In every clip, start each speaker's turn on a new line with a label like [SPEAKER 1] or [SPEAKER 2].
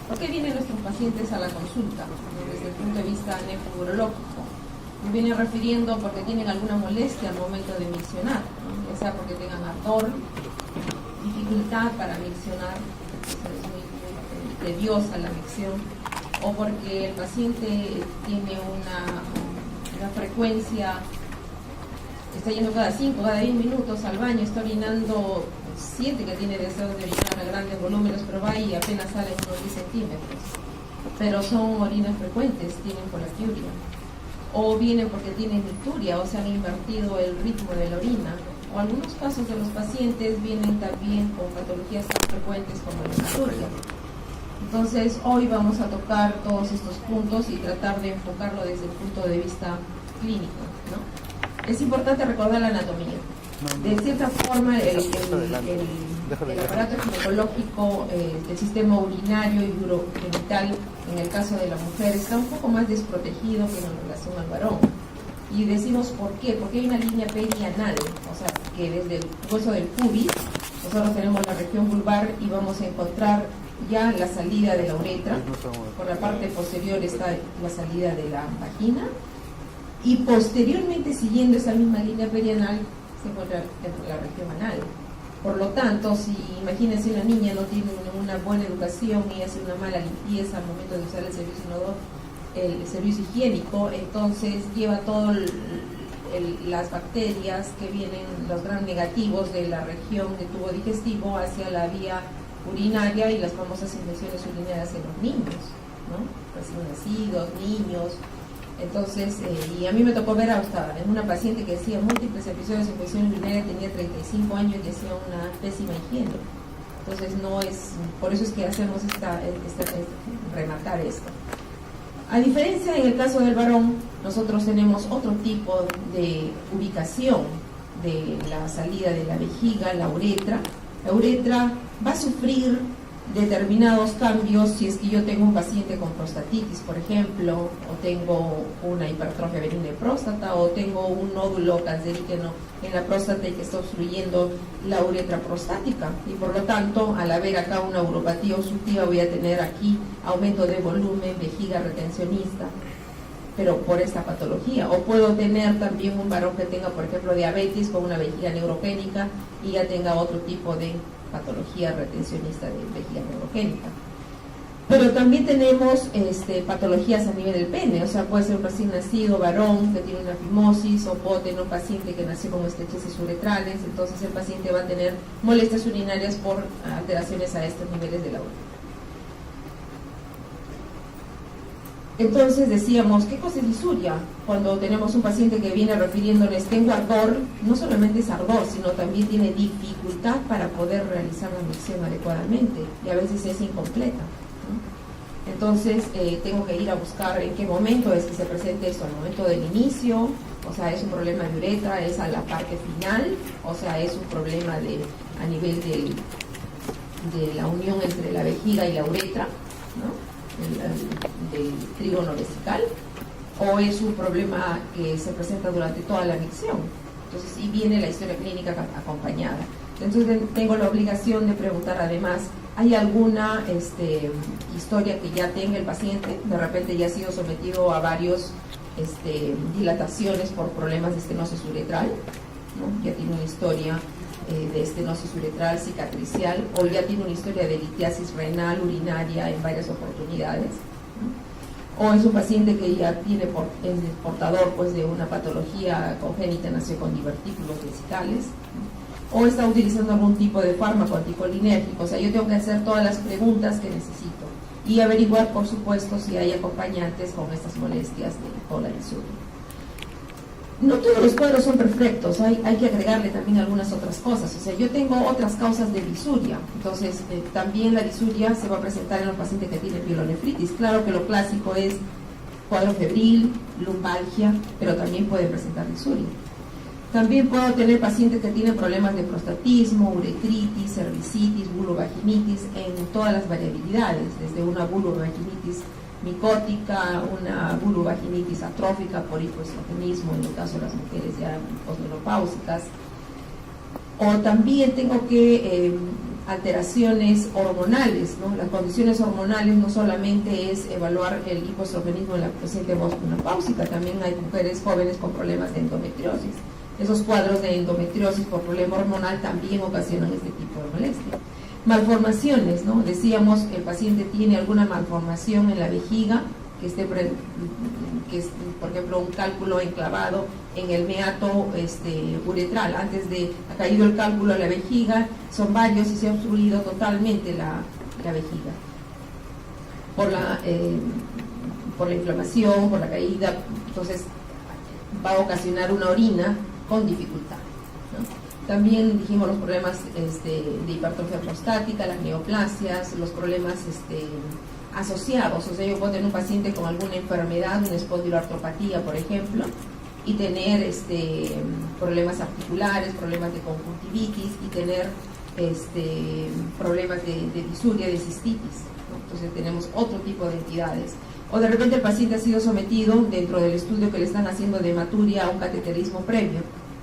[SPEAKER 1] ¿Por qué vienen nuestros pacientes a la consulta desde el punto de vista nefrourológico? Me vienen refiriendo porque tienen alguna molestia al momento de miccionar, ¿no? Ya sea porque tengan ardor, dificultad para miccionar, es muy tediosa la micción, o porque el paciente tiene una frecuencia, está yendo cada 5, cada 10 minutos al baño, está orinando, siente que tiene deseo de orinar a grandes volúmenes, pero va y apenas sale unos 10 centímetros. Pero son orinas frecuentes, tienen poliuria. O vienen porque tienen icturia, o se han invertido el ritmo de la orina. O algunos casos de los pacientes vienen también con patologías tan frecuentes como la icturia. Entonces, hoy vamos a tocar todos estos puntos y tratar de enfocarlo desde el punto de vista clínico, ¿no? Es importante recordar la anatomía. De cierta forma, el aparato ginecológico, el sistema urinario y urogenital, en el caso de la mujer, está un poco más desprotegido que en relación al varón. Y decimos ¿por qué? Porque hay una línea perianal, o sea, que desde el hueso del pubis, nosotros tenemos la región vulvar y vamos a encontrar ya la salida de la uretra. Por la parte posterior está la salida de la vagina. Y posteriormente, siguiendo esa misma línea perianal, se encuentra la región anal. Por lo tanto, si imagínense una niña no tiene una buena educación y hace una mala limpieza al momento de usar el servicio inodoro, el servicio higiénico, entonces lleva todas las bacterias que vienen, los gram negativos de la región de tubo digestivo hacia la vía urinaria y las famosas infecciones urinarias en los niños, ¿no? Recién nacidos, niños. Entonces, y a mí me tocó ver hasta en una paciente que hacía múltiples episodios de infección urinaria, tenía 35 años y hacía una pésima higiene. Entonces, no es, por eso es que hacemos rematar esto. A diferencia en el caso del varón, nosotros tenemos otro tipo de ubicación de la salida de la vejiga, la uretra. La uretra va a sufrir determinados cambios si es que yo tengo un paciente con prostatitis, por ejemplo, o tengo una hipertrofia benigna de próstata, o tengo un nódulo cancerígeno en la próstata y que está obstruyendo la uretra prostática, y por lo tanto, al haber acá una uropatía obstructiva, voy a tener aquí aumento de volumen, vejiga retencionista, pero por esta patología. O puedo tener también un varón que tenga, por ejemplo, diabetes con una vejiga neurogénica y ya tenga otro tipo de patología retencionista de vejiga neurogénica. Pero también tenemos patologías a nivel del pene, o sea, puede ser un recién nacido varón que tiene una fimosis, o puedo tener un paciente que nació con estrecheces uretrales, entonces el paciente va a tener molestias urinarias por alteraciones a estos niveles de la uretra. Entonces decíamos, ¿qué cosa es disuria? Cuando tenemos un paciente que viene refiriéndoles, tengo ardor, no solamente es ardor, sino también tiene dificultad para poder realizar la micción adecuadamente, y a veces es incompleta, ¿no? Entonces tengo que ir a buscar en qué momento es que se presente esto, al momento del inicio, o sea, es un problema de uretra, es a la parte final, o sea, es un problema a nivel de la unión entre la vejiga y la uretra, ¿no? Del trígono vesical, o es un problema que se presenta durante toda la micción. Entonces, y viene la historia clínica acompañada. Entonces, tengo la obligación de preguntar además, ¿hay alguna historia que ya tenga el paciente? De repente ya ha sido sometido a varios dilataciones por problemas de estenosis uretral, ¿no? Ya tiene una historia de estenosis uretral cicatricial, o ya tiene una historia de litiasis renal urinaria en varias oportunidades, ¿no? O es un paciente que ya tiene es portador pues de una patología congénita, nació con divertículos vesicales, ¿no? O está utilizando algún tipo de fármaco anticolinérgico. O sea, yo tengo que hacer todas las preguntas que necesito y averiguar, por supuesto, si hay acompañantes con estas molestias de la disuria. No todos los cuadros son perfectos, hay que agregarle también algunas otras cosas. O sea, yo tengo otras causas de disuria, entonces también la disuria se va a presentar en los pacientes que tienen pielonefritis. Claro que lo clásico es cuadro febril, lumbalgia, pero también pueden presentar disuria. También puedo tener pacientes que tienen problemas de prostatismo, uretritis, cervicitis, vulvovaginitis, en todas las variabilidades, desde una vulvovaginitis micótica, una vulvovaginitis atrófica por hipoestrogenismo en el caso de las mujeres ya posmenopáusicas. O también tengo que alteraciones hormonales, ¿no? Las condiciones hormonales no solamente es evaluar el hipoestrogenismo en la paciente postmenopáusica, también hay mujeres jóvenes con problemas de endometriosis. Esos cuadros de endometriosis por problema hormonal también ocasionan este tipo de molestia. Malformaciones, ¿no? Decíamos que el paciente tiene alguna malformación en la vejiga, que es, por ejemplo, un cálculo enclavado en el meato uretral. Antes de ha caído el cálculo a la vejiga, son varios y se ha obstruido totalmente la vejiga por la inflamación, por la caída. Entonces va a ocasionar una orina con dificultad, ¿no? También dijimos los problemas de hipertrofia prostática, las neoplasias, los problemas asociados. O sea, yo puedo tener un paciente con alguna enfermedad, una espondiloartropatía, por ejemplo, y tener problemas articulares, problemas de conjuntivitis y tener problemas de disuria, de cistitis, ¿no? Entonces tenemos otro tipo de entidades. O de repente el paciente ha sido sometido dentro del estudio que le están haciendo de hematuria a un cateterismo previo,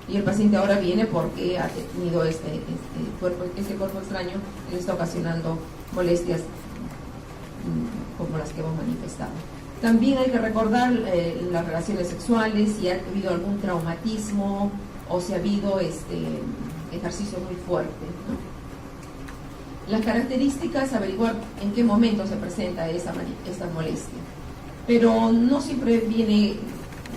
[SPEAKER 1] y el paciente ahora viene porque ha tenido este cuerpo extraño que le está ocasionando molestias como las que hemos manifestado. También hay que recordar las relaciones sexuales, si ha habido algún traumatismo o si ha habido ejercicio muy fuerte, ¿no? Las características, averiguar en qué momento se presenta esta molestia. Pero no siempre viene,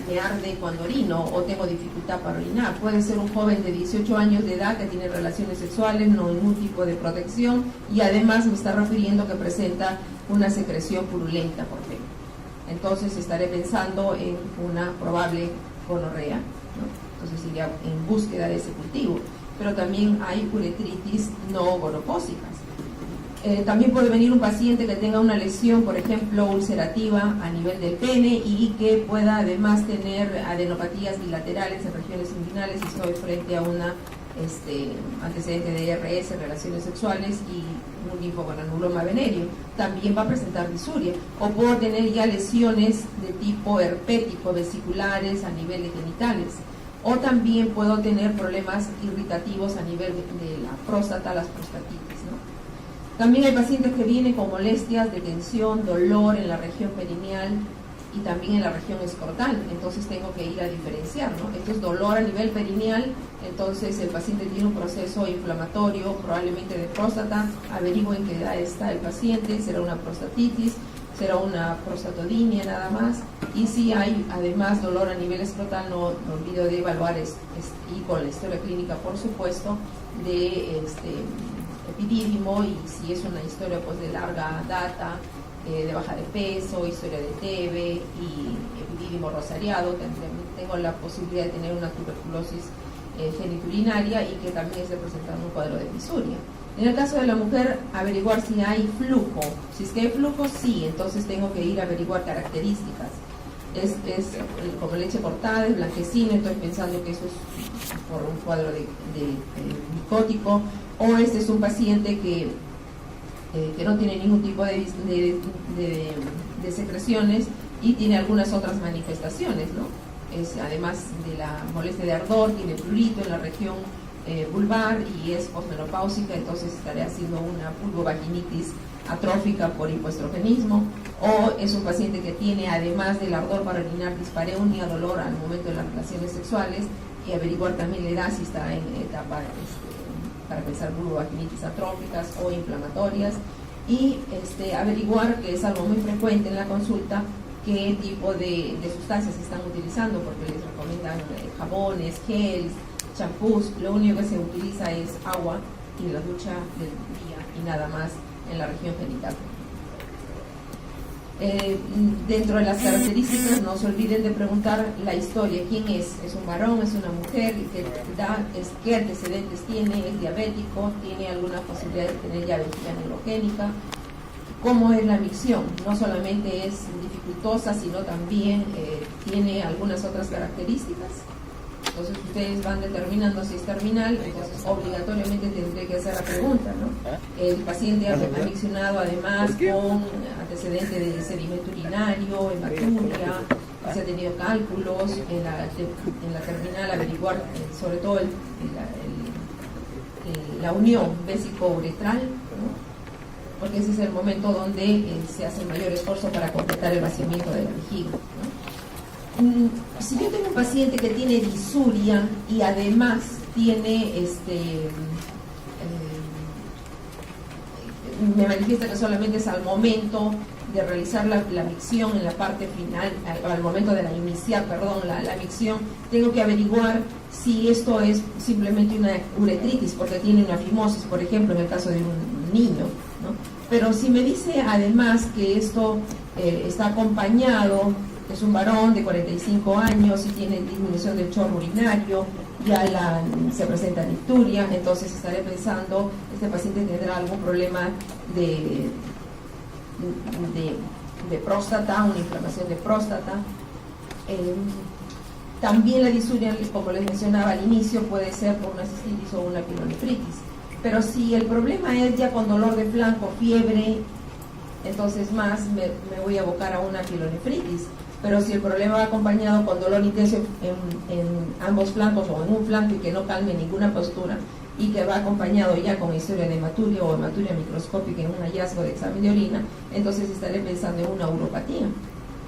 [SPEAKER 1] me arde cuando orino o tengo dificultad para orinar. Puede ser un joven de 18 años de edad que tiene relaciones sexuales, no ningún tipo de protección, y además me está refiriendo que presenta una secreción purulenta por dentro. Entonces estaré pensando en una probable gonorrea, ¿no? Entonces iría en búsqueda de ese cultivo. Pero también hay uretritis no gonocócicas. También puede venir un paciente que tenga una lesión, por ejemplo, ulcerativa a nivel del pene y que pueda además tener adenopatías bilaterales en regiones inguinales, y estoy frente a una antecedente de ERS, relaciones sexuales, y un linfogonaduloma venéreo. También va a presentar disuria. O puedo tener ya lesiones de tipo herpético, vesiculares a nivel de genitales. O también puedo tener problemas irritativos a nivel de la próstata, las prostatitis, ¿no? También hay pacientes que vienen con molestias de tensión, dolor en la región perineal y también en la región escrotal. Entonces tengo que ir a diferenciar, ¿no? Esto es dolor a nivel perineal, entonces el paciente tiene un proceso inflamatorio, probablemente de próstata. Averiguo en qué edad está el paciente, será una prostatitis, será una prostatodinia nada más. Y si hay además dolor a nivel escrotal, no olvido de evaluar y con la historia clínica, por supuesto, de epidídimo, y si es una historia pues de larga data, de baja de peso, historia de TB y epidídimo rosariado, tengo la posibilidad de tener una tuberculosis geniturinaria y que también esté presentando un cuadro de disuria. En el caso de la mujer, averiguar si hay flujo. Si es que hay flujo, sí, entonces tengo que ir a averiguar características. Es como leche cortada, es blanquecina, estoy pensando que eso es por un cuadro de micótico, o este es un paciente que no tiene ningún tipo de secreciones y tiene algunas otras manifestaciones, ¿no? Además de la molestia de ardor, tiene prurito en la región vulvar y es posmenopáusica, entonces estaré haciendo una vulvovaginitis atrófica por hipoestrogenismo. O es un paciente que tiene, además del ardor para orinar, dispareunia, dolor al momento de las relaciones sexuales, y averiguar también la edad, si está en etapa para pensar vulvovaginitis atróficas o inflamatorias, y averiguar, que es algo muy frecuente en la consulta, qué tipo de sustancias se están utilizando, porque les recomiendan jabones, gels, champús. Lo único que se utiliza es agua y la ducha del día y nada más en la región genital. Dentro de las características, no se olviden de preguntar la historia: quién es un varón, es una mujer, qué antecedentes tiene, es diabético, tiene alguna posibilidad de tener ya vejiga neurogénica, cómo es la micción. No solamente es dificultosa, sino también tiene algunas otras características. Entonces ustedes van determinando si es terminal, entonces obligatoriamente tendré que hacer la pregunta, ¿no? El paciente ha miccionado además con antecedente de sedimento urinario, hematuria, se ha tenido cálculos en la terminal, averiguar sobre todo la unión vésico-uretral, ¿no? Porque ese es el momento donde se hace el mayor esfuerzo para completar el vaciamiento de la vejiga, ¿no? Si yo tengo un paciente que tiene disuria y además tiene me manifiesta que solamente es al momento de realizar la micción en la parte final, al momento de iniciar la micción, tengo que averiguar si esto es simplemente una uretritis porque tiene una fimosis, por ejemplo, en el caso de un niño, ¿no? Pero si me dice además que esto está acompañado, es un varón de 45 años y tiene disminución del chorro urinario, ya se presenta nicturia, entonces estaré pensando, este paciente tendrá algún problema de próstata, una inflamación de próstata. También la disuria, como les mencionaba al inicio, puede ser por una cistitis o una pielonefritis. Pero si el problema es ya con dolor de flanco, fiebre, entonces más me voy a abocar a una pielonefritis. Pero si el problema va acompañado con dolor intenso en ambos flancos o en un flanco y que no calme ninguna postura y que va acompañado ya con historia de hematuria o hematuria microscópica en un hallazgo de examen de orina, entonces estaré pensando en una uropatía,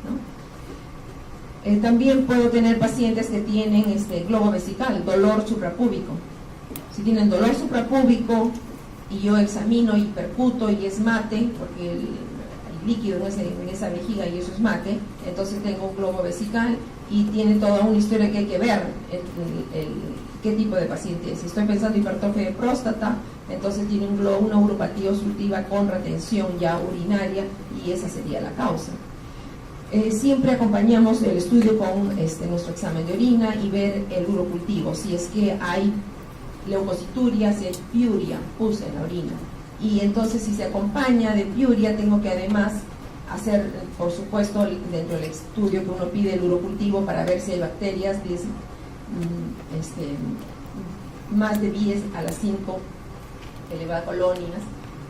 [SPEAKER 1] ¿no? También puedo tener pacientes que tienen globo vesical, dolor suprapúbico. Si tienen dolor suprapúbico y yo examino y percuto y es mate, porque el líquido en esa vejiga y eso es mate, entonces tengo un globo vesical y tiene toda una historia que hay que ver qué tipo de paciente es. Si estoy pensando en hipertrofia de próstata, entonces tiene una uropatía obstructiva con retención ya urinaria y esa sería la causa. Siempre acompañamos el estudio con nuestro examen de orina y ver el urocultivo, si es que hay leucocituria, si hay piuria, pus en la orina. Y entonces si se acompaña de piuria, tengo que además hacer, por supuesto, dentro del estudio que uno pide el urocultivo para ver si hay bacterias más de 10 a las 5 elevada colonias,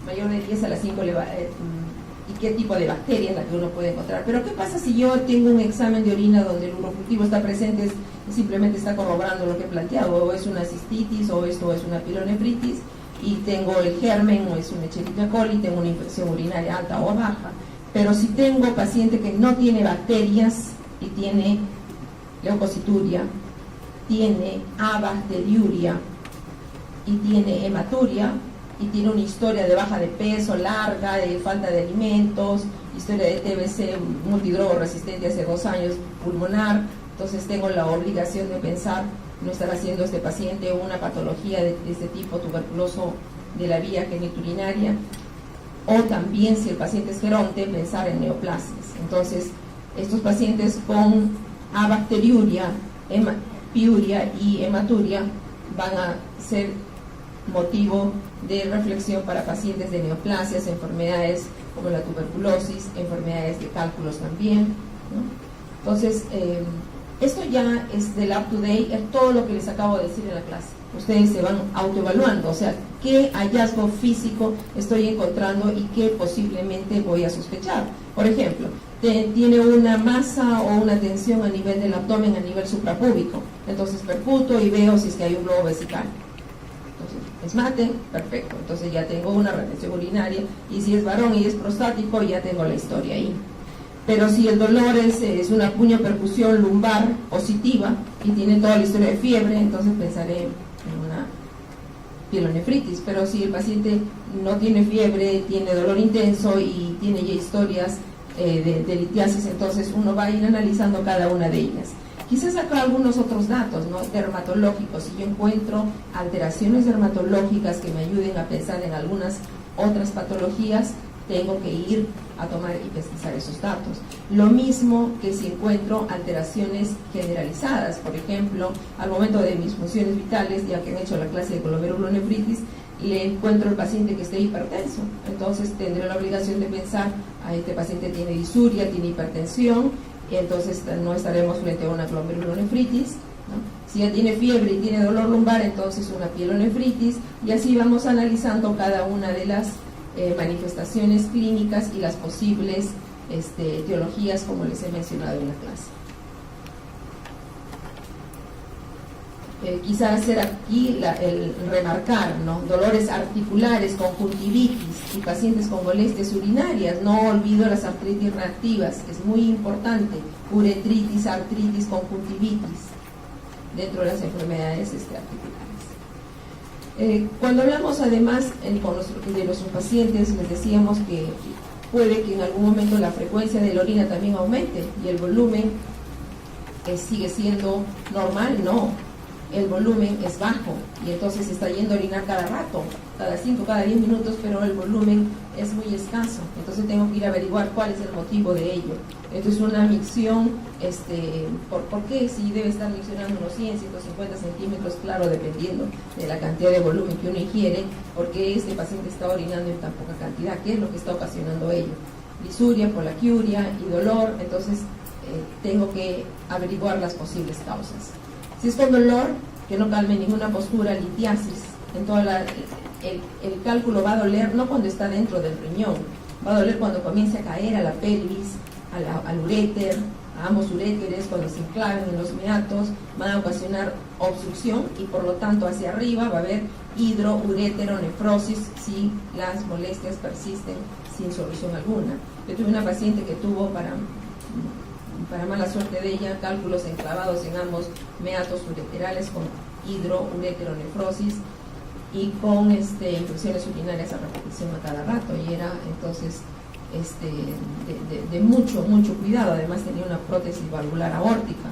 [SPEAKER 1] mayor de 10 a las 5 y qué tipo de bacteria es la que uno puede encontrar. Pero ¿qué pasa si yo tengo un examen de orina donde el urocultivo está presente, simplemente está corroborando lo que he planteado, o es una cistitis, o esto es una pielonefritis, y tengo el germen, o es una Escherichia coli, tengo una infección urinaria alta o baja? Pero si tengo paciente que no tiene bacterias y tiene leucocituria, tiene abacteriuria y tiene hematuria y tiene una historia de baja de peso larga, de falta de alimentos, historia de TBC multidrogo resistente hace 2 años, pulmonar, entonces tengo la obligación de pensar, no estar haciendo este paciente una patología de este tipo, tuberculoso de la vía genitourinaria, o también si el paciente es geronte, pensar en neoplasias. Entonces estos pacientes con abacteriuria, piuria y hematuria van a ser motivo de reflexión para pacientes de neoplasias, enfermedades como la tuberculosis, enfermedades de cálculos también, ¿no? Entonces, esto ya es del up to date, es todo lo que les acabo de decir en la clase. Ustedes se van autoevaluando, o sea, qué hallazgo físico estoy encontrando y qué posiblemente voy a sospechar. Por ejemplo, tiene una masa o una tensión a nivel del abdomen, a nivel suprapúbico. Entonces percuto y veo si es que hay un globo vesical. Entonces, es mate, perfecto. Entonces ya tengo una retención urinaria, y si es varón y es prostático, ya tengo la historia ahí. Pero si el dolor es una puño percusión lumbar positiva y tiene toda la historia de fiebre, entonces pensaré en una pielonefritis. Pero si el paciente no tiene fiebre, tiene dolor intenso y tiene ya historias de litiasis, entonces uno va a ir analizando cada una de ellas. Quizás acá algunos otros datos, ¿no?, dermatológicos. Si yo encuentro alteraciones dermatológicas que me ayuden a pensar en algunas otras patologías, tengo que ir a tomar y pesquisar esos datos. Lo mismo que si encuentro alteraciones generalizadas, por ejemplo, al momento de mis funciones vitales, ya que han hecho la clase de glomerulonefritis, le encuentro al paciente que esté hipertenso, entonces tendré la obligación de pensar, a este paciente tiene disuria, tiene hipertensión, y entonces no estaremos frente a una glomerulonefritis, ¿no? Si ya tiene fiebre y tiene dolor lumbar, entonces una pielonefritis, y así vamos analizando cada una de las manifestaciones clínicas y las posibles etiologías, como les he mencionado en la clase. quizá hacer aquí el remarcar, ¿no? Dolores articulares, conjuntivitis y pacientes con molestias urinarias. No olvido las artritis reactivas, que es muy importante, uretritis, artritis, conjuntivitis, dentro de las enfermedades articulares. Cuando hablamos además de los pacientes, les decíamos que puede que en algún momento la frecuencia de la orina también aumente y el volumen sigue siendo normal, no. El volumen es bajo y entonces se está yendo a orinar cada rato, cada 5, cada 10 minutos, pero el volumen es muy escaso. Entonces tengo que ir a averiguar cuál es el motivo de ello. Esto es una micción, ¿por qué? Si debe estar miccionando unos 100, 150 centímetros, claro, dependiendo de la cantidad de volumen que uno ingiere, porque este paciente está orinando en tan poca cantidad. ¿Qué es lo que está ocasionando ello? Disuria, polaquiuria y dolor. Entonces tengo que averiguar las posibles causas. Si es con dolor, que no calme ninguna postura, litiasis, el cálculo va a doler no cuando está dentro del riñón, va a doler cuando comience a caer a la pelvis, al uréter, a ambos uréteres, cuando se enclaven en los meatos, van a ocasionar obstrucción y por lo tanto hacia arriba va a haber hidroureteronefrosis si las molestias persisten sin solución alguna. Yo tuve una paciente que tuvo, para mala suerte de ella, cálculos enclavados en ambos meatos ureterales con hidroureteronefrosis y con infecciones urinarias a repetición a cada rato, y era entonces de mucho cuidado. Además tenía una prótesis valvular aórtica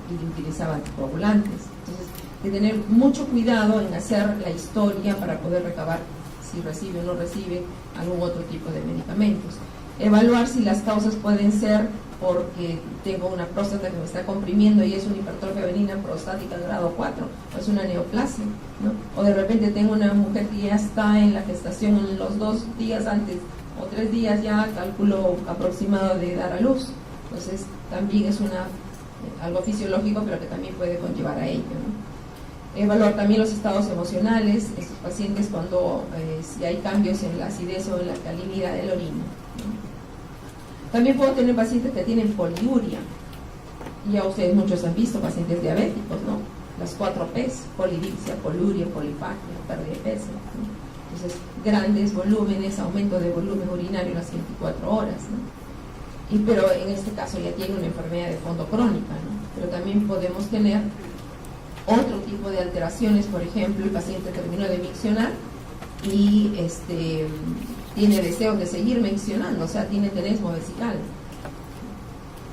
[SPEAKER 1] y utilizaba anticoagulantes. Entonces, de tener mucho cuidado en hacer la historia para poder recabar si recibe o no recibe algún otro tipo de medicamentos. Evaluar si las causas pueden ser porque tengo una próstata que me está comprimiendo y es una hipertrofia benigna prostática grado 4, o es una neoplasia, ¿no? O de repente tengo una mujer que ya está en la gestación en los 2 días antes o 3 días ya, cálculo aproximado de dar a luz. Entonces también es algo fisiológico, pero que también puede conllevar a ello, ¿no? Evaluar también los estados emocionales, estos pacientes cuando si hay cambios en la acidez o en la alcalinidad de la orina, ¿no? También puedo tener pacientes que tienen poliuria. Ya ustedes muchos han visto pacientes diabéticos, ¿no? Las 4 P's, polidipsia, poluria, polifagia, pérdida de peso, ¿no? Entonces, grandes volúmenes, aumento de volumen urinario en las 24 horas, ¿no? Pero en este caso ya tiene una enfermedad de fondo crónica, ¿no? Pero también podemos tener otro tipo de alteraciones. Por ejemplo, el paciente terminó de miccionar y tiene deseos de seguir miccionando, o sea, tiene tenesmo vesical.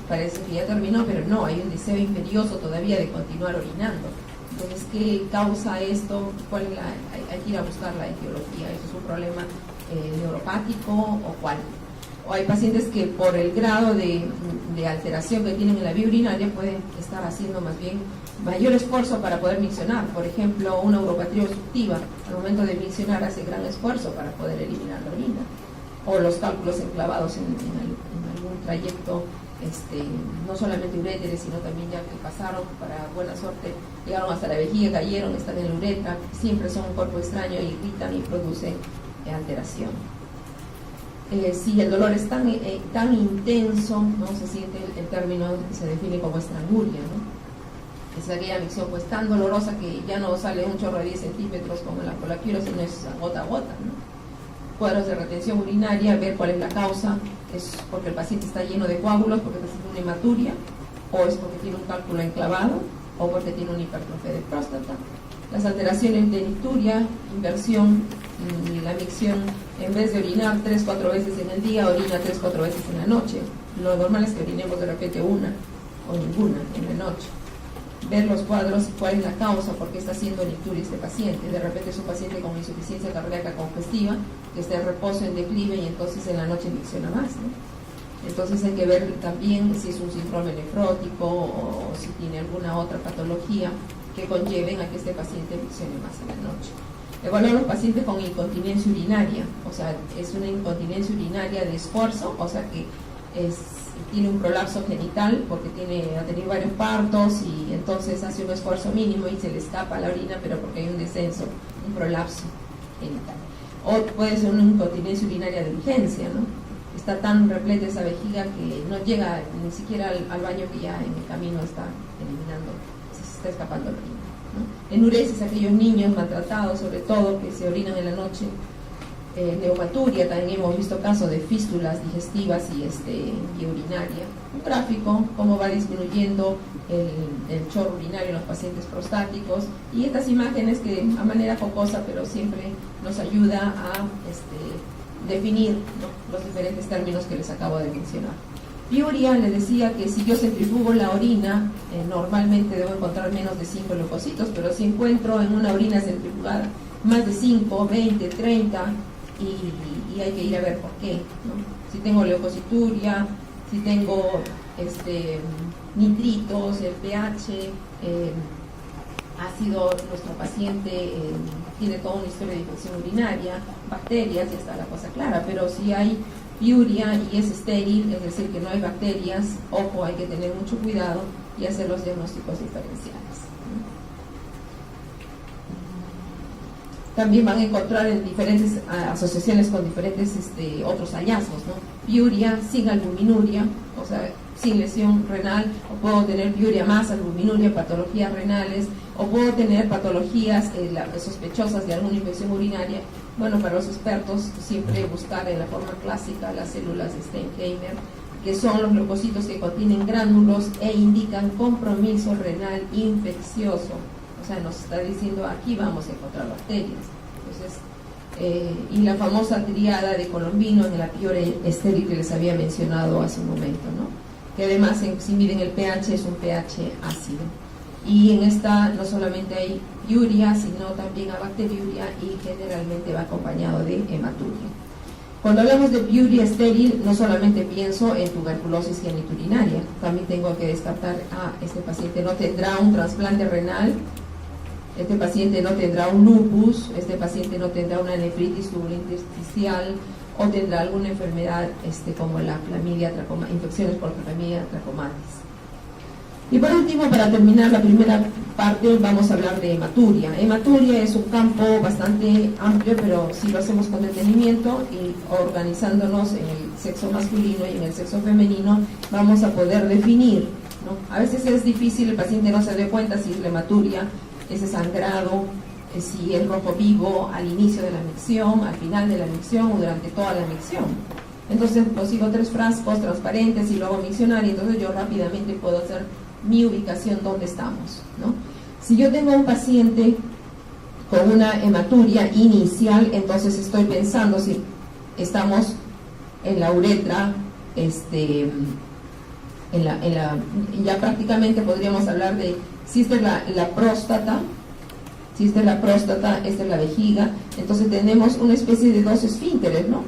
[SPEAKER 1] Parece que ya terminó, pero no, hay un deseo imperioso todavía de continuar orinando. Entonces, ¿qué causa esto? ¿Cuál es hay que ir a buscar la etiología? ¿Eso es un problema neuropático o cuál? O hay pacientes que por el grado de alteración que tienen en la vía urinaria pueden estar haciendo más bien mayor esfuerzo para poder miccionar. Por ejemplo, una uropatría obstructiva al momento de miccionar hace gran esfuerzo para poder eliminar la orina. O los cálculos enclavados en algún trayecto, no solamente uréteres, sino también ya que pasaron, para buena suerte, llegaron hasta la vejiga, cayeron, están en la uretra, siempre son un cuerpo extraño y irritan y producen alteración. Si el dolor es tan intenso, ¿no? Se siente, el término se define como estranguria, ¿no? Es aquella micción pues tan dolorosa que ya no sale un chorro de 10 centímetros como la polaquiuria, sino es gota a gota, ¿no? Cuadros de retención urinaria, ver cuál es la causa. Es porque el paciente está lleno de coágulos, porque presenta una hematuria, o es porque tiene un cálculo enclavado, o porque tiene una hipertrofia de próstata. Las alteraciones de nicturia, inversión, la micción, en vez de orinar 3-4 veces en el día, orina 3-4 veces en la noche. Lo normal es que orinemos de repente una o ninguna en la noche. Ver los cuadros, cuál es la causa, por qué está haciendo nicturia este paciente. De repente es un paciente con insuficiencia cardíaca congestiva, que está en reposo, en declive, y entonces en la noche micciona más, ¿no? Entonces hay que ver también si es un síndrome nefrótico o si tiene alguna otra patología que conlleven a que este paciente miccione más en la noche. Evaluar a los pacientes con incontinencia urinaria, o sea, es una incontinencia urinaria de esfuerzo, o sea que tiene un prolapso genital porque ha tenido varios partos y entonces hace un esfuerzo mínimo y se le escapa la orina, pero porque hay un descenso, un prolapso genital. O puede ser una incontinencia urinaria de urgencia, ¿no? Está tan repleta esa vejiga que no llega ni siquiera al baño, que ya en el camino está eliminando, se está escapando la orina. ¿no? Enuresis, aquellos niños maltratados, sobre todo, que se orinan en la noche. Neumaturia, también hemos visto casos de fístulas digestivas y urinaria. Un gráfico, cómo va disminuyendo el chorro urinario en los pacientes prostáticos, y estas imágenes que a manera jocosa, pero siempre nos ayuda a definir, ¿no?, los diferentes términos que les acabo de mencionar. Piuria, les decía que si yo centrifugo la orina, normalmente debo encontrar menos de 5 leucocitos, pero si encuentro en una orina centrifugada más de 5, 20, 30, y hay que ir a ver por qué, ¿no? Si tengo leucocituria, si tengo nitritos, el pH, ha sido nuestro paciente, tiene toda una historia de infección urinaria, bacterias, ya está la cosa clara. Pero si hay piuria y es estéril, es decir, que no hay bacterias, ojo, hay que tener mucho cuidado y hacer los diagnósticos diferenciales. También van a encontrar en diferentes asociaciones con diferentes otros hallazgos, ¿no? Piuria sin albuminuria, o sea, sin lesión renal, o puedo tener piuria más albuminuria, patologías renales, o puedo tener patologías sospechosas de alguna infección urinaria. Bueno, para los expertos siempre buscar en la forma clásica las células de Steinheimer, que son los leucocitos que contienen gránulos e indican compromiso renal infeccioso. O sea, nos está diciendo aquí vamos a encontrar bacterias. Entonces, y la famosa triada de Colombino en la piuria estéril que les había mencionado hace un momento, ¿no? Que además, si miden el pH, es un pH ácido. Y en esta no solamente hay piuria, sino también hay bacteriuria, y generalmente va acompañado de hematuria. Cuando hablamos de piuria estéril, no solamente pienso en tuberculosis genitourinaria, también tengo que descartar, este paciente no tendrá un trasplante renal, este paciente no tendrá un lupus, este paciente no tendrá una nefritis tubulointersticial, o tendrá alguna enfermedad como la clamidia trachomatis, infecciones por clamidia trachomatis. Y por último, para terminar la primera parte, vamos a hablar de hematuria. Hematuria es un campo bastante amplio, pero si lo hacemos con detenimiento y organizándonos en el sexo masculino y en el sexo femenino, vamos a poder definir, ¿no? A veces es difícil, el paciente no se da cuenta si es la hematuria, ese sangrado, si es rojo vivo al inicio de la micción, al final de la micción o durante toda la micción. Entonces consigo 3 frascos transparentes y lo hago miccionar, y entonces yo rápidamente puedo hacer mi ubicación donde estamos, ¿no? Si yo tengo un paciente con una hematuria inicial, entonces estoy pensando si estamos en la uretra, ya prácticamente podríamos hablar de si esta es la próstata. Si esta es la próstata, esta es la vejiga, entonces tenemos una especie de 2 esfínteres, ¿no?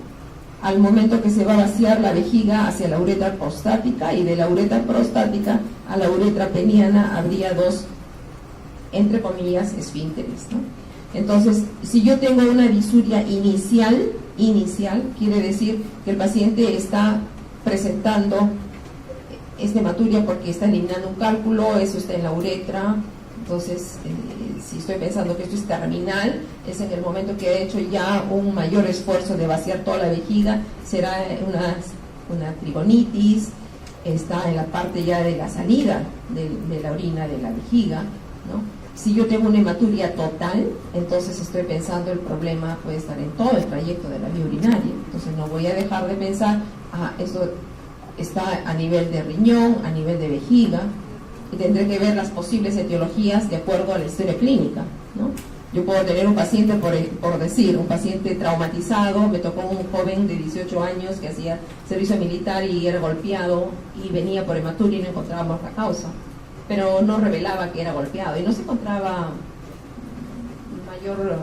[SPEAKER 1] Al momento que se va a vaciar la vejiga hacia la uretra prostática, y de la uretra prostática a la uretra peniana habría 2, entre comillas, esfínteres, ¿no? Entonces, si yo tengo una disuria inicial, quiere decir que el paciente está presentando hematuria porque está eliminando un cálculo, eso está en la uretra. Entonces, si estoy pensando que esto es terminal, es en el momento que he hecho ya un mayor esfuerzo de vaciar toda la vejiga, será una trigonitis, está en la parte ya de la salida de la orina de la vejiga, ¿no? Si yo tengo una hematuria total, entonces estoy pensando el problema puede estar en todo el trayecto de la vía urinaria. Entonces no voy a dejar de pensar, esto está a nivel de riñón, a nivel de vejiga, y tendré que ver las posibles etiologías de acuerdo a la historia clínica, ¿no? Yo puedo tener un paciente, por decir, un paciente traumatizado, me tocó un joven de 18 años que hacía servicio militar y era golpeado y venía por hematuria y no encontrábamos la causa, pero no revelaba que era golpeado y no se encontraba mayor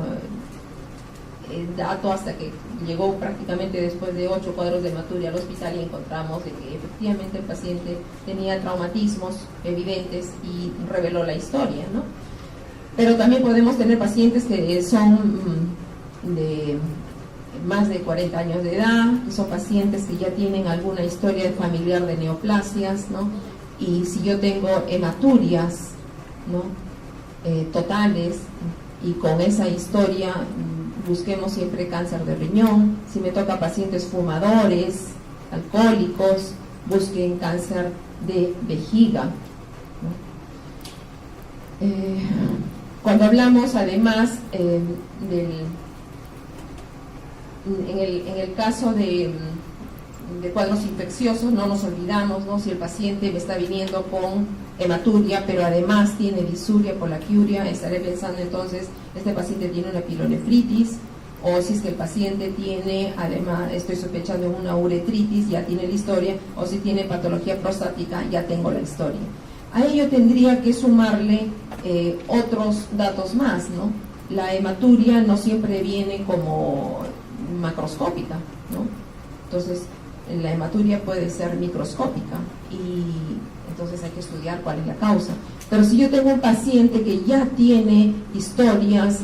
[SPEAKER 1] dato hasta que llegó prácticamente después de 8 cuadros de hematuria al hospital y encontramos de que efectivamente el paciente tenía traumatismos evidentes y reveló la historia, ¿no? Pero también podemos tener pacientes que son de más de 40 años de edad, que son pacientes que ya tienen alguna historia familiar de neoplasias, ¿no? Y si yo tengo hematurias, ¿no? Totales, y con esa historia busquemos siempre cáncer de riñón. Si me toca pacientes fumadores, alcohólicos, busquen cáncer de vejiga, ¿no? Cuando hablamos además en el caso de cuadros infecciosos, no nos olvidamos, ¿no? Si el paciente me está viniendo con hematuria, pero además tiene disuria, poliaquiuria, estaré pensando entonces, este paciente tiene una pielonefritis, o si es que el paciente tiene, además, estoy sospechando una uretritis, ya tiene la historia, o si tiene patología prostática, ya tengo la historia. A ello tendría que sumarle otros datos más, ¿no? La hematuria no siempre viene como macroscópica, ¿no? Entonces, la hematuria puede ser microscópica y entonces hay que estudiar cuál es la causa. Pero si yo tengo un paciente que ya tiene historias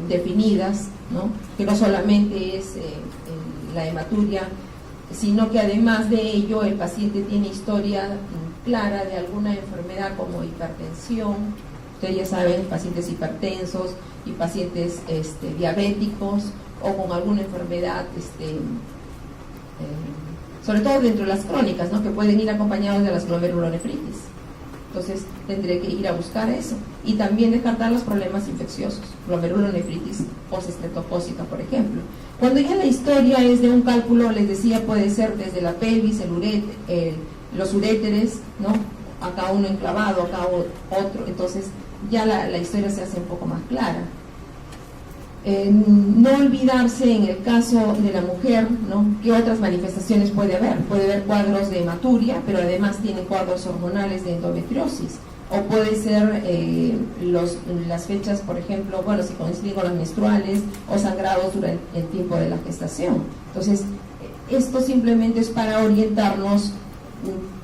[SPEAKER 1] definidas, ¿no? Que no solamente es la hematuria, sino que además de ello el paciente tiene historia clara de alguna enfermedad como hipertensión, ustedes ya saben, pacientes hipertensos y pacientes diabéticos o con alguna enfermedad sobre todo dentro de las crónicas, ¿no? Que pueden ir acompañados de las glomerulonefritis. Entonces tendré que ir a buscar eso y también descartar los problemas infecciosos, glomerulonefritis postestreptocócica, por ejemplo. Cuando ya la historia es de un cálculo, les decía, puede ser desde la pelvis, los uréteres, ¿no? Acá uno enclavado, acá otro, entonces ya la historia se hace un poco más clara. No olvidarse en el caso de la mujer, ¿no? ¿Qué otras manifestaciones puede haber? Puede haber cuadros de hematuria, pero además tiene cuadros hormonales de endometriosis. O puede ser las fechas, por ejemplo, bueno, si coinciden con las menstruales o sangrados durante el tiempo de la gestación. Entonces, esto simplemente es para orientarnos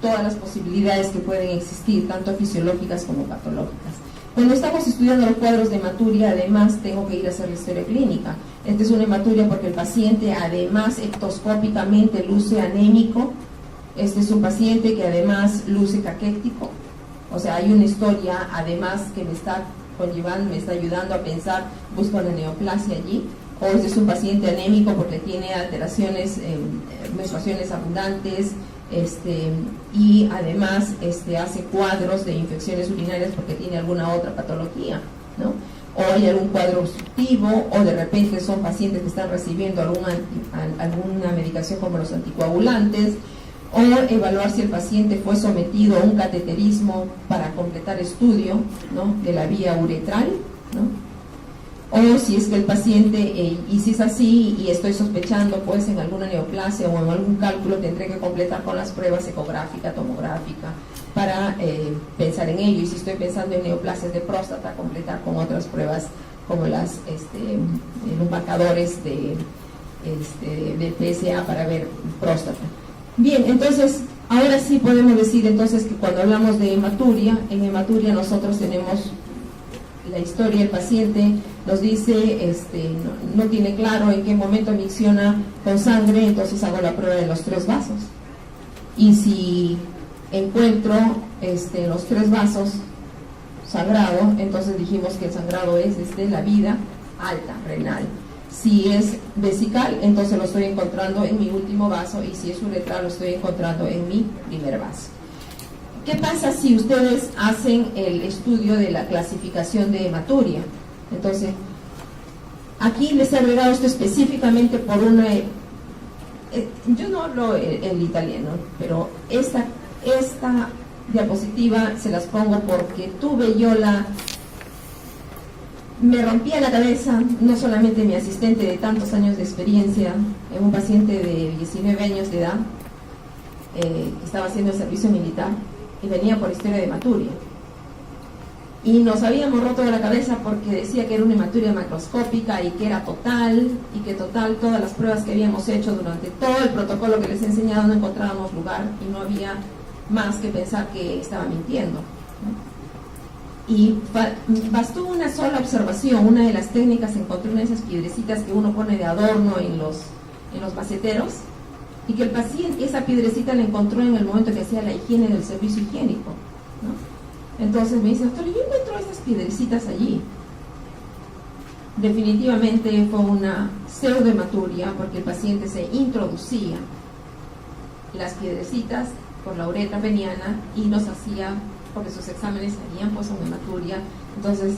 [SPEAKER 1] todas las posibilidades que pueden existir, tanto fisiológicas como patológicas. Cuando estamos estudiando los cuadros de hematuria, además tengo que ir a hacer la historia clínica. Esta es una hematuria porque el paciente además ectoscópicamente luce anémico. Este es un paciente que además luce caquéctico. O sea, hay una historia además que me está conllevando, me está ayudando a pensar, busco una neoplasia allí. O este es un paciente anémico porque tiene alteraciones, menstruaciones abundantes, y además hace cuadros de infecciones urinarias porque tiene alguna otra patología, ¿no? O hay algún cuadro obstructivo, o de repente son pacientes que están recibiendo alguna medicación como los anticoagulantes, o evaluar si el paciente fue sometido a un cateterismo para completar estudio, ¿no? De la vía uretral, ¿no? O si es que el paciente, y si es así y estoy sospechando pues en alguna neoplasia o en algún cálculo, tendré que completar con las pruebas ecográfica, tomográfica para pensar en ello. Y si estoy pensando en neoplasias de próstata, completar con otras pruebas como los marcadores de PSA para ver próstata. Bien, entonces ahora sí podemos decir entonces que cuando hablamos de hematuria, en hematuria nosotros tenemos la historia del paciente, nos dice, no tiene claro en qué momento micciona con sangre, entonces hago la prueba de los 3 vasos. Y si encuentro los 3 vasos sangrado, entonces dijimos que el sangrado es la vida alta, renal. Si es vesical, entonces lo estoy encontrando en mi último vaso, y si es uretral, lo estoy encontrando en mi primer vaso. ¿Qué pasa si ustedes hacen el estudio de la clasificación de hematuria? Entonces, aquí les he agregado esto específicamente por una... yo no hablo el italiano, pero esta diapositiva se las pongo porque tuve yo me rompía la cabeza, no solamente mi asistente de tantos años de experiencia, en un paciente de 19 años de edad, que estaba haciendo el servicio militar, y venía por historia de hematuria. Y nos habíamos roto de la cabeza porque decía que era una hematuria macroscópica y que era total, y que total, todas las pruebas que habíamos hecho durante todo el protocolo que les he enseñado no encontrábamos lugar, y no había más que pensar que estaba mintiendo, ¿no? Y bastó una sola observación. Una de las técnicas, encontré una de esas piedrecitas que uno pone de adorno en los maceteros, y que el paciente esa piedrecita la encontró en el momento que hacía la higiene del servicio higiénico, ¿no? Entonces me dice, doctor, yo encuentro esas piedrecitas allí. Definitivamente fue una pseudohematuria porque el paciente se introducía las piedrecitas por la uretra veniana y nos hacía, porque sus exámenes salían pues una hematuria. Entonces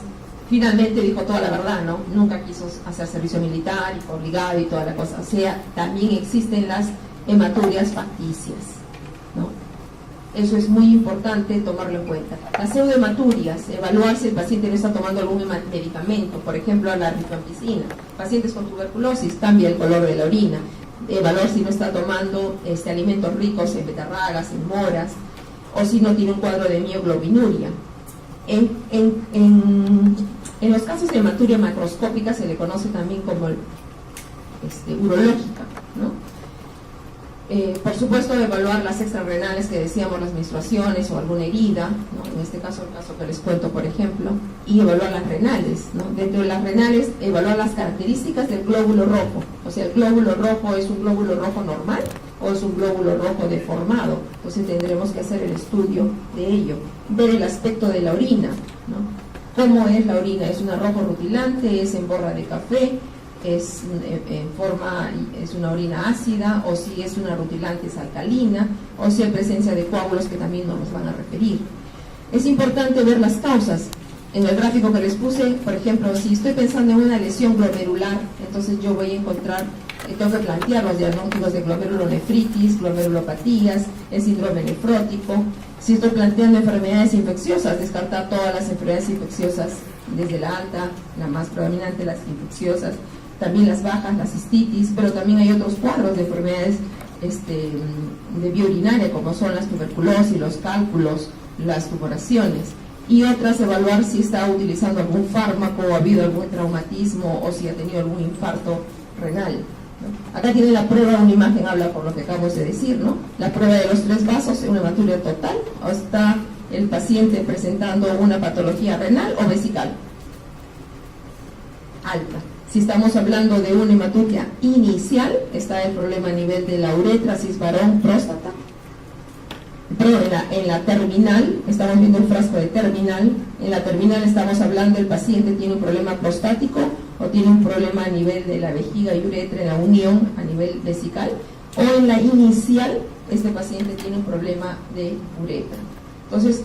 [SPEAKER 1] finalmente dijo toda la verdad, ¿no? Nunca quiso hacer servicio militar y fue obligado y toda la cosa. O sea, también existen las hematurias facticias, ¿no? Eso es muy importante tomarlo en cuenta. Las pseudohematurias, evaluar si el paciente no está tomando algún medicamento, por ejemplo la rifampicina. Pacientes con tuberculosis, cambia el color de la orina. Evaluar si no está tomando alimentos ricos en betarragas, en moras, o si no tiene un cuadro de mioglobinuria. En los casos de hematuria macroscópica se le conoce también como urológica, ¿no? Por supuesto, evaluar las extrarrenales que decíamos, las menstruaciones o alguna herida, ¿no? En este caso, el caso que les cuento, por ejemplo, y evaluar las renales, ¿no? Dentro de las renales, evaluar las características del glóbulo rojo. O sea, el glóbulo rojo es un glóbulo rojo normal o es un glóbulo rojo deformado. Entonces tendremos que hacer el estudio de ello. Ver el aspecto de la orina, ¿no? ¿Cómo es la orina? ¿Es una rojo rutilante? ¿Es en borra de café? ¿Es una orina ácida? ¿O si es una rutilante, es alcalina? ¿O si hay presencia de coágulos, que también nos van a referir? Es importante ver las causas. En el gráfico que les puse, por ejemplo, si estoy pensando en una lesión glomerular, entonces yo voy a encontrar, tengo que plantear los diagnósticos de glomerulonefritis, glomerulopatías, el síndrome nefrótico. Si estoy planteando enfermedades infecciosas, descartar todas las enfermedades infecciosas, desde la alta, la más predominante, las infecciosas, también las bajas, la cistitis, pero también hay otros cuadros de enfermedades de vía urinaria, como son las tuberculosis, los cálculos, las tumoraciones, y otras, evaluar si está utilizando algún fármaco, o ha habido algún traumatismo, o si ha tenido algún infarto renal, ¿no? Acá tiene la prueba, una imagen habla por lo que acabamos de decir, ¿no? La prueba de los 3 vasos en una hematuria total, o está el paciente presentando una patología renal o vesical alta. Si estamos hablando de una hematuria inicial, está el problema a nivel de la uretra, si es varón, próstata. Pero en la terminal, estamos viendo un frasco de terminal. En la terminal estamos hablando, el paciente tiene un problema prostático o tiene un problema a nivel de la vejiga y uretra, en la unión a nivel vesical. O en la inicial, este paciente tiene un problema de uretra. Entonces,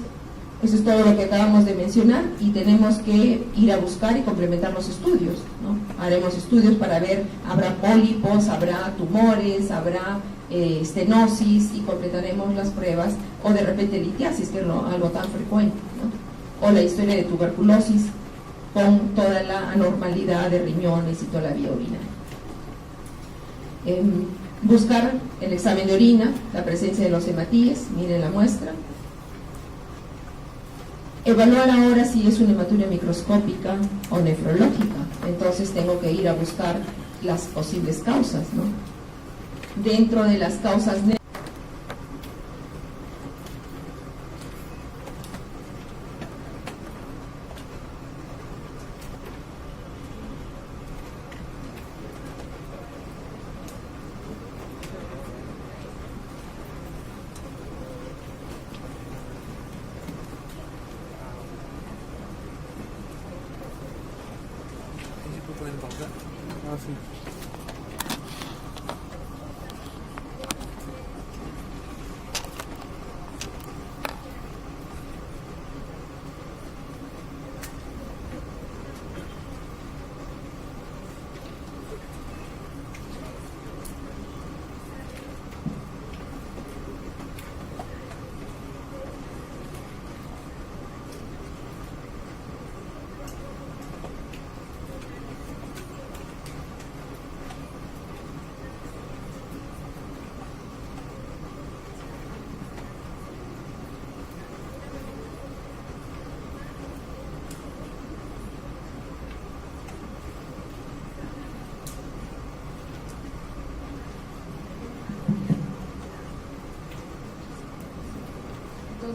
[SPEAKER 1] eso es todo lo que acabamos de mencionar, y tenemos que ir a buscar y complementar los estudios, ¿no? Haremos estudios para ver, habrá pólipos, habrá tumores, habrá estenosis, y completaremos las pruebas, o de repente litiasis, que es algo tan frecuente, ¿no? O la historia de tuberculosis con toda la anormalidad de riñones y toda la vía urinaria. Buscar el examen de orina, la presencia de los hematíes, miren la muestra. Evaluar ahora si es una hematuria microscópica o nefrológica. Entonces tengo que ir a buscar las posibles causas, ¿no? Dentro de las causas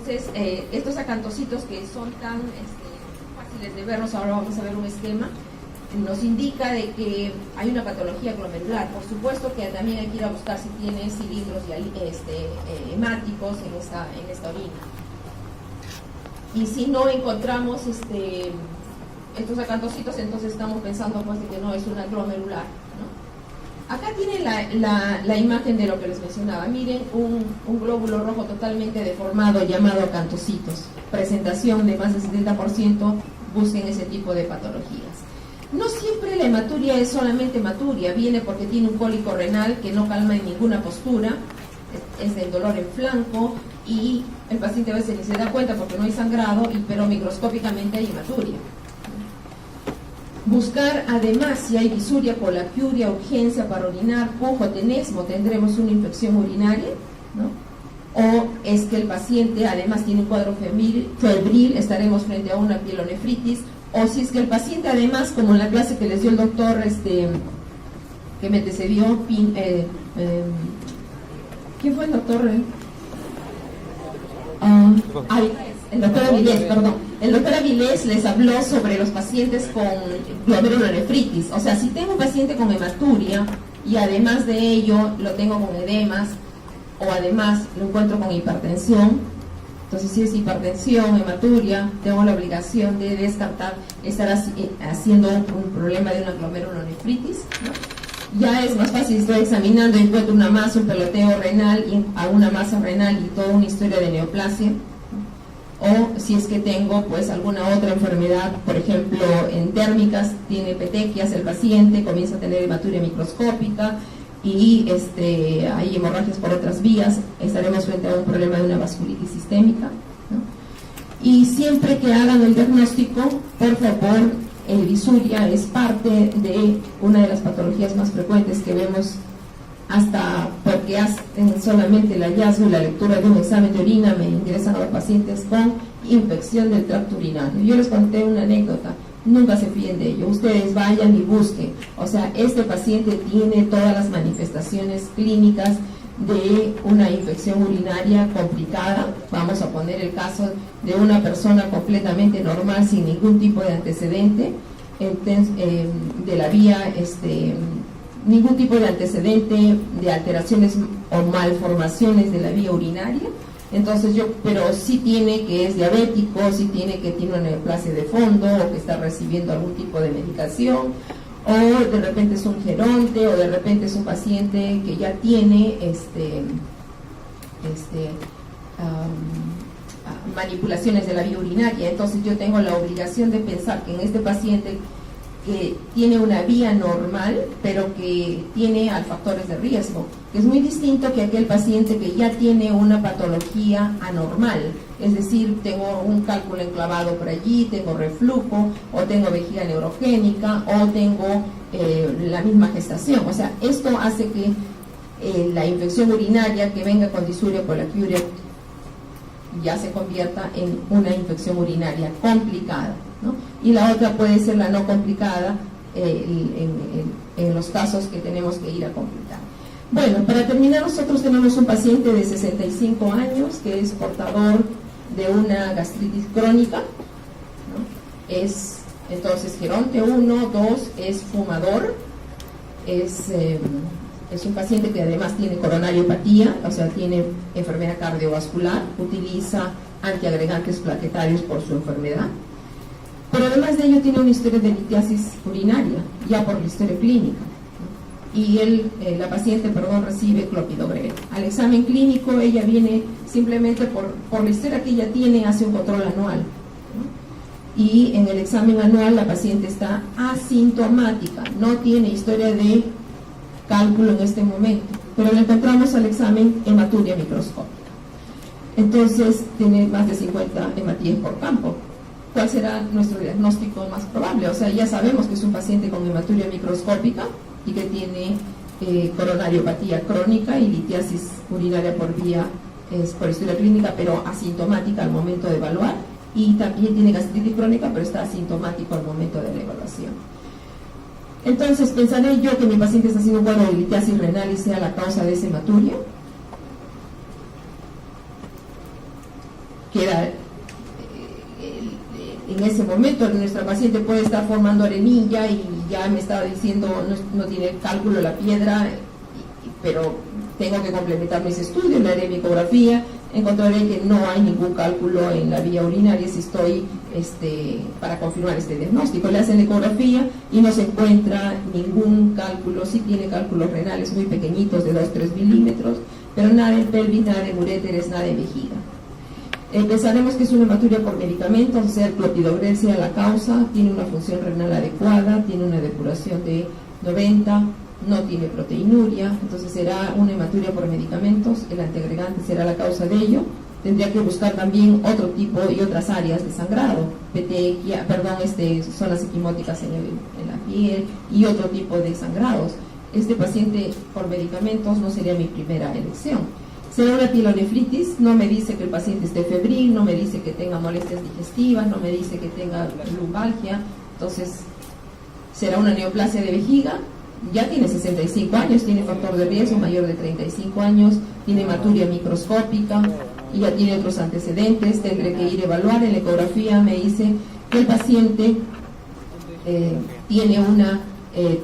[SPEAKER 1] Entonces, estos acantocitos que son tan fáciles de verlos, ahora vamos a ver un esquema, nos indica de que hay una patología glomerular. Por supuesto que también hay que ir a buscar si tiene cilindros hemáticos en esta orina. Y si no encontramos estos acantocitos, entonces estamos pensando pues de que no es una glomerular, ¿no? Acá tienen la imagen de lo que les mencionaba. Miren, un glóbulo rojo totalmente deformado llamado acantocitos. Presentación de más del 70% busquen ese tipo de patologías. No siempre la hematuria es solamente hematuria, viene porque tiene un cólico renal que no calma en ninguna postura, es del dolor en flanco, y el paciente a veces ni se da cuenta porque no hay sangrado, pero microscópicamente hay hematuria. Buscar además si hay disuria, colaquiuria, urgencia para orinar, pujo, tenesmo, tendremos una infección urinaria, ¿no? O es que el paciente además tiene un cuadro febril, estaremos frente a una pielonefritis, o si es que el paciente además, como en la clase que les dio el doctor que me antecedió, ¿quién fue el doctor? El doctor Avilés, perdón. El doctor Avilés les habló sobre los pacientes con glomerulonefritis. O sea, si tengo un paciente con hematuria y además de ello lo tengo con edemas, o además lo encuentro con hipertensión, entonces si es hipertensión, hematuria, tengo la obligación de descartar estar haciendo un problema de una glomerulonefritis, ¿no? Ya es más fácil, estoy examinando, encuentro una masa, un peloteo renal, a una masa renal y toda una historia de neoplasia. O si es que tengo pues alguna otra enfermedad, por ejemplo endérmicas, tiene petequias el paciente, comienza a tener hematuria microscópica y hay hemorragias por otras vías, estaremos frente a un problema de una vasculitis sistémica, ¿no? Y siempre que hagan el diagnóstico, por favor, el disuria es parte de una de las patologías más frecuentes que vemos, hasta porque hacen solamente el hallazgo y la lectura de un examen de orina, me ingresan a los pacientes con infección del tracto urinario. Yo les conté una anécdota, nunca se fíen de ello, ustedes vayan y busquen, o sea, este paciente tiene todas las manifestaciones clínicas de una infección urinaria complicada. Vamos a poner el caso de una persona completamente normal, sin ningún tipo de antecedente de la vía, ningún tipo de antecedente de alteraciones o malformaciones de la vía urinaria. Entonces pero sí tiene que es diabético, sí tiene que tiene una neoplasia de fondo, o que está recibiendo algún tipo de medicación, o de repente es un geronte, o de repente es un paciente que ya tiene manipulaciones de la vía urinaria. Entonces yo tengo la obligación de pensar que en este paciente que tiene una vía normal, pero que tiene factores de riesgo, que es muy distinto que aquel paciente que ya tiene una patología anormal, es decir, tengo un cálculo enclavado por allí, tengo reflujo, o tengo vejiga neurogénica, o tengo la misma gestación. O sea, esto hace que la infección urinaria que venga con disuria o colaquiuria ya se convierta en una infección urinaria complicada, ¿no? Y la otra puede ser la no complicada en los casos que tenemos que ir a complicar. Bueno, para terminar, nosotros tenemos un paciente de 65 años que es portador de una gastritis crónica, ¿no? Es entonces geronte 1, 2, es fumador, es un paciente que además tiene coronariopatía, o sea, tiene enfermedad cardiovascular, utiliza antiagregantes plaquetarios por su enfermedad, pero además de ello tiene una historia de litiasis urinaria, ya por la historia clínica, ¿no? Y la paciente, recibe clopidogrel. Al examen clínico ella viene simplemente por la historia que ella tiene, hace un control anual, ¿no? Y en el examen anual la paciente está asintomática, no tiene historia de cálculo en este momento, pero le encontramos al examen hematuria microscópica. Entonces tiene más de 50 hematías por campo. ¿Cuál será nuestro diagnóstico más probable? O sea, ya sabemos que es un paciente con hematuria microscópica y que tiene coronariopatía crónica y litiasis urinaria por vía, por historia clínica, pero asintomática al momento de evaluar, y también tiene gastritis crónica, pero está asintomático al momento de la evaluación. Entonces, ¿pensaré yo que mi paciente está haciendo un cuadro de litiasis renal y sea la causa de esa hematuria? Queda en ese momento nuestra paciente puede estar formando arenilla y ya me estaba diciendo no tiene cálculo la piedra, pero tengo que complementar mis estudios, le haré mi ecografía, encontraré que no hay ningún cálculo en la vía urinaria si estoy para confirmar este diagnóstico. Le hacen la ecografía y no se encuentra ningún cálculo, sí tiene cálculos renales muy pequeñitos de 2-3 milímetros, pero nada en pelvis, nada en uréteres, nada en vejiga. Pensaremos que es una hematuria por medicamentos, o sea, el clopidogrel sea la causa, tiene una función renal adecuada, tiene una depuración de 90, no tiene proteinuria, entonces será una hematuria por medicamentos, el antiagregante será la causa de ello. Tendría que buscar también otro tipo y otras áreas de sangrado, petequia, zonas equimóticas en la piel y otro tipo de sangrados. Este paciente por medicamentos no sería mi primera elección. Será una pielonefritis, no me dice que el paciente esté febril, no me dice que tenga molestias digestivas, no me dice que tenga lumbalgia, entonces será una neoplasia de vejiga. Ya tiene 65 años, tiene factor de riesgo mayor de 35 años, tiene hematuria microscópica y ya tiene otros antecedentes. Tendré que ir a evaluar. En la ecografía me dice que el paciente tiene una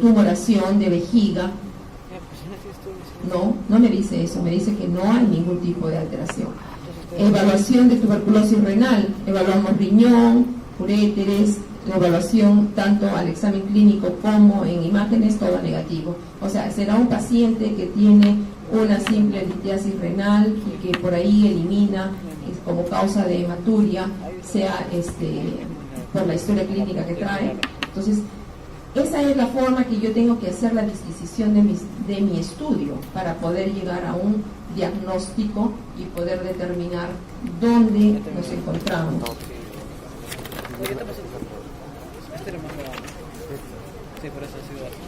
[SPEAKER 1] tumoración de vejiga. No me dice eso, me dice que no hay ningún tipo de alteración. Evaluación de tuberculosis renal, evaluamos riñón, uréteres, la evaluación tanto al examen clínico como en imágenes, todo negativo. O sea, será un paciente que tiene una simple litiasis renal y que por ahí elimina como causa de hematuria, sea por la historia clínica que trae. Entonces, esa es la forma que yo tengo que hacer la disquisición de mi estudio para poder llegar a un diagnóstico y poder determinar dónde nos encontramos.
[SPEAKER 2] Sí, por eso ha sido así.